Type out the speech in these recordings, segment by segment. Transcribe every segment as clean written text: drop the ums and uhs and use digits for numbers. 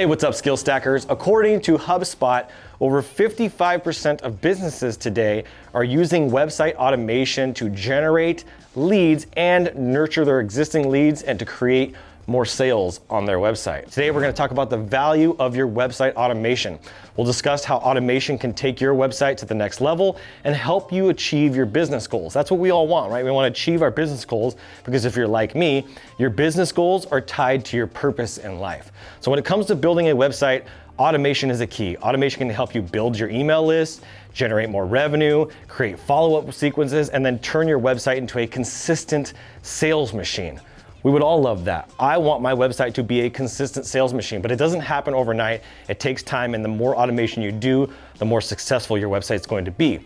Hey, what's up, skill stackers? According to HubSpot, over 55% of businesses today are using website automation to generate leads and nurture their existing leads and to create more sales on their website. Today, we're going to talk about the value of your website automation. We'll discuss how automation can take your website to the next level and help you achieve your business goals. That's what we all want, right? We want to achieve our business goals because if you're like me, your business goals are tied to your purpose in life. So when it comes to building a website, automation is a key. Automation can help you build your email list, generate more revenue, create follow-up sequences, and then turn your website into a consistent sales machine. We would all love that. I want my website to be a consistent sales machine, but it doesn't happen overnight. It takes time, and the more automation you do, the more successful your website's going to be.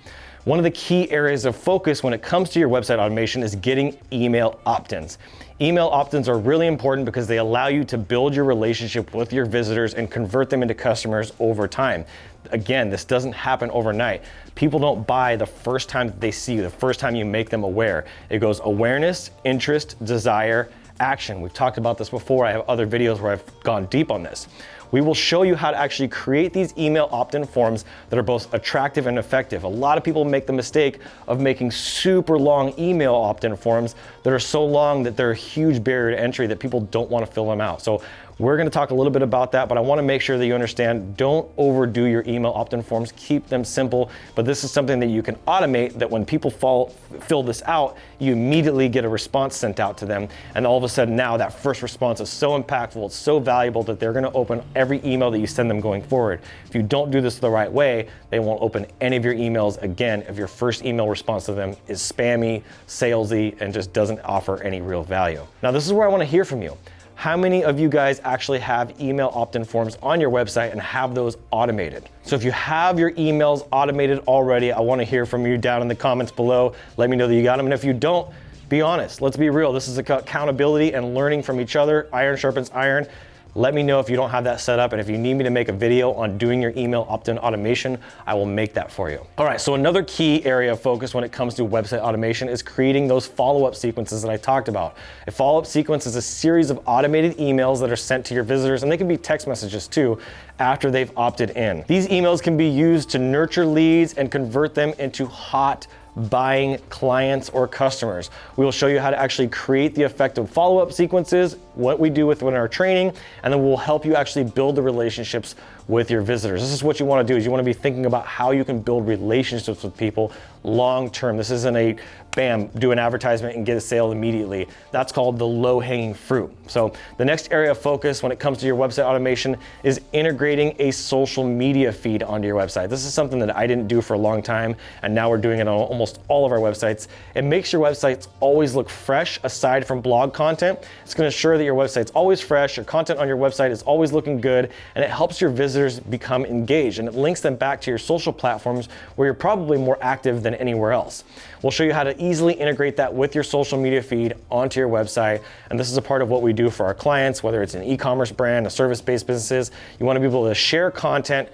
One of the key areas of focus when it comes to your website automation is getting email opt-ins. Email opt-ins are really important because they allow you to build your relationship with your visitors and convert them into customers over time. Again, this doesn't happen overnight. People don't buy the first time that they see you, the first time you make them aware. It goes awareness, interest, desire, action. We've talked about this before. I have other videos where I've gone deep on this. We will show you how to actually create these email opt-in forms that are both attractive and effective. A lot of people make the mistake of making super long email opt-in forms that are so long that they're a huge barrier to entry that people don't want to fill them out. So we're going to talk a little bit about that, but I want to make sure that you understand, don't overdo your email opt-in forms, keep them simple, but this is something that you can automate that when people fill this out, you immediately get a response sent out to them, and all of a sudden now that first response is so impactful, it's so valuable that they're going to open every email that you send them going forward. If you don't do this the right way, they won't open any of your emails again if your first email response to them is spammy, salesy, and just doesn't offer any real value. Now this is where I want to hear from you. How many of you guys actually have email opt-in forms on your website and have those automated? So if you have your emails automated already, I want to hear from you down in the comments below. Let me know that you got them. And if you don't, be honest. Let's be real. This is accountability and learning from each other. Iron sharpens iron. Let me know if you don't have that set up, and if you need me to make a video on doing your email opt-in automation, I will make that for you. All right, so another key area of focus when it comes to website automation is creating those follow-up sequences that I talked about. A follow-up sequence is a series of automated emails that are sent to your visitors, and they can be text messages too, after they've opted in. These emails can be used to nurture leads and convert them into hot buying clients or customers. We will show you how to actually create the effective follow-up sequences, what we do within our training, and then we'll help you actually build the relationships with your visitors. This is what you want to do, is you want to be thinking about how you can build relationships with people long term. This isn't a bam, do an advertisement and get a sale immediately. That's called the low-hanging fruit. So the next area of focus when it comes to your website automation is integrating a social media feed onto your website. This is something that I didn't do for a long time, and now we're doing it on almost all of our websites. It makes your websites always look fresh aside from blog content. It's going to ensure that your website's always fresh, your content on your website is always looking good, and it helps your visitors become engaged, and it links them back to your social platforms where you're probably more active than anywhere else. We'll show you how to easily integrate that with your social media feed onto your website, and this is a part of what we do for our clients, whether it's an e-commerce brand, a service-based businesses. You want to be able to share content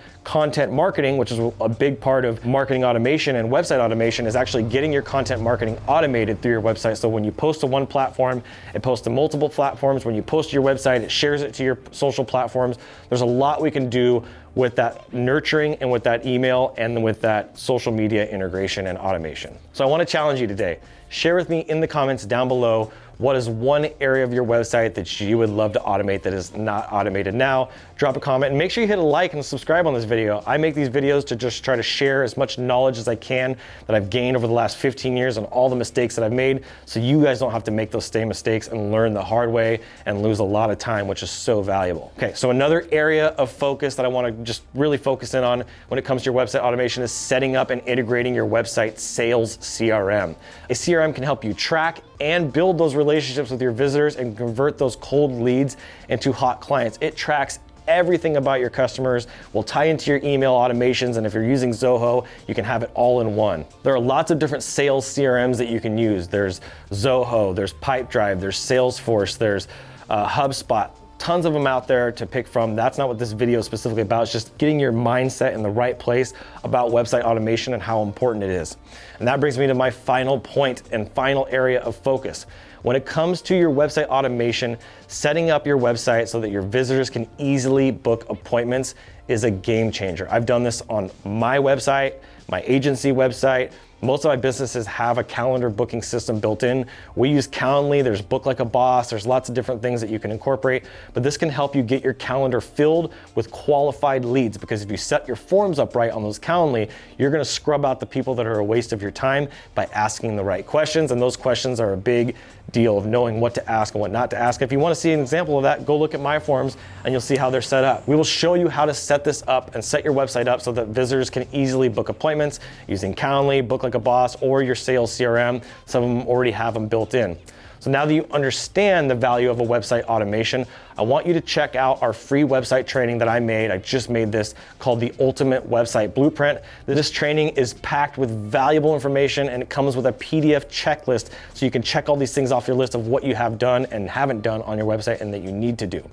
marketing, which is a big part of marketing automation and website automation, is actually getting your content marketing automated through your website. So when you post to one platform, it posts to multiple platforms. When you post to your website, it shares it to your social platforms. There's a lot we can do with that nurturing and with that email and with that social media integration and automation. So I want to challenge you today. Share with me in the comments down below, what is one area of your website that you would love to automate that is not automated now? Drop a comment and make sure you hit a like and subscribe on this video. I make these videos to just try to share as much knowledge as I can that I've gained over the last 15 years on all the mistakes that I've made, so you guys don't have to make those same mistakes and learn the hard way and lose a lot of time, which is so valuable. Okay, so another area of focus that I want to just really focus in on when it comes to your website automation is setting up and integrating your website Sales CRM. A CRM can help you track and build those relationships with your visitors and convert those cold leads into hot clients. It tracks everything about your customers, will tie into your email automations, and if you're using Zoho, you can have it all in one. There are lots of different sales CRMs that you can use. There's Zoho, there's Pipedrive, there's Salesforce, there's HubSpot. Tons of them out there to pick from. That's not what this video is specifically about. It's just getting your mindset in the right place about website automation and how important it is. And that brings me to my final point and final area of focus. When it comes to your website automation, setting up your website so that your visitors can easily book appointments is a game changer. I've done this on my website, my agency website. Most of my businesses have a calendar booking system built in. We use Calendly, there's Book Like a Boss, there's lots of different things that you can incorporate, but this can help you get your calendar filled with qualified leads, because if you set your forms up right on those Calendly, you're gonna scrub out the people that are a waste of your time by asking the right questions, and those questions are a big deal of knowing what to ask and what not to ask. If you wanna see an example of that, go look at my forms and you'll see how they're set up. We will show you how to set this up and set your website up so that visitors can easily book appointments using Calendly, Book Like a Boss, or your Sales CRM. Some of them already have them built in. So now that you understand the value of a website automation, I want you to check out our free website training that I made. I just made this, called the Ultimate Website Blueprint. This training is packed with valuable information, and it comes with a PDF checklist so you can check all these things off your list of what you have done and haven't done on your website and that you need to do.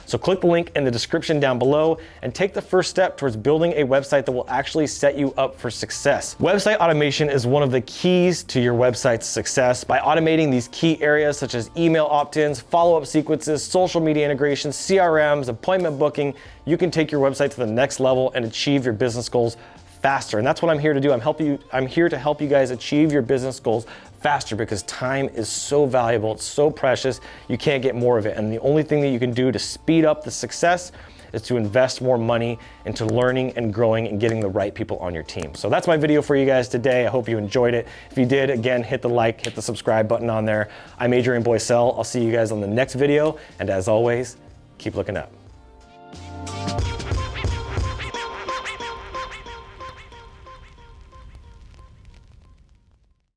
So click the link in the description down below and take the first step towards building a website that will actually set you up for success. Website automation is one of the keys to your website's success. By automating these key areas such as email opt-ins, follow-up sequences, social media integrations, CRMs, appointment booking, you can take your website to the next level and achieve your business goals faster. And that's what I'm here to do. I'm here to help you guys achieve your business goals faster, because time is so valuable, it's so precious, you can't get more of it. And the only thing that you can do to speed up the success is to invest more money into learning and growing and getting the right people on your team. So that's my video for you guys today. I hope you enjoyed it. If you did, again, hit the like, hit the subscribe button on there. I'm Adrian Boysel. I'll see you guys on the next video. And as always, keep looking up.